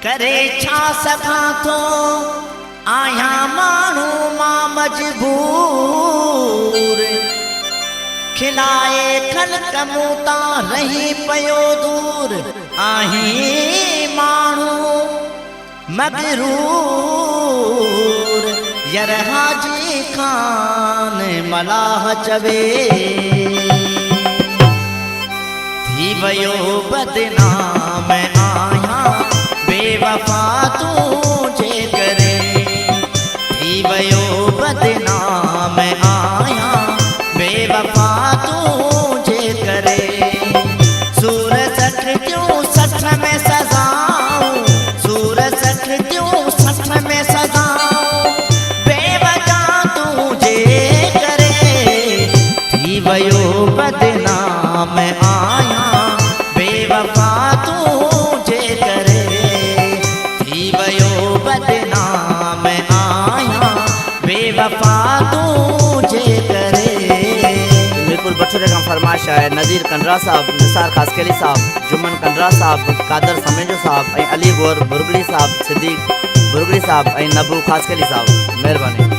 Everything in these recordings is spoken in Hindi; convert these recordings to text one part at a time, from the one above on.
करे छा सघां थो आहियां माण्हू मां मजबूर खिलाए खलक मूं तां रही पियो दूर आहीं माण्हू मगरूर यर हाजी खान मलाह चवे थी वयो बदनाम आहियां बेवफा तुझे करे थी वयो बदनाम आहियां बेवफा तुझे करे सूर सठ क्यों सठ में सजाऊं सूर सठ क्यों सठ में सजाऊं बेवजह तुझे करे थी वयो बदनाम आहियां बेवफा तुझे करे थी वयो बदनाम आहियां बेवफा तुझे करे। बिल्कुल बठुरे का फरमाइश है नज़ीर कंडरा साहब, निसार खासकेली साहब, जुम्मन कंडरा साहब, कादर समेजो साहब, अली गौर बुरगड़ी साहब, सिद्दीक बुरगड़ी साहब, नबू खासकेली साहब, मेहरबानी।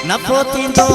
नफो थींदो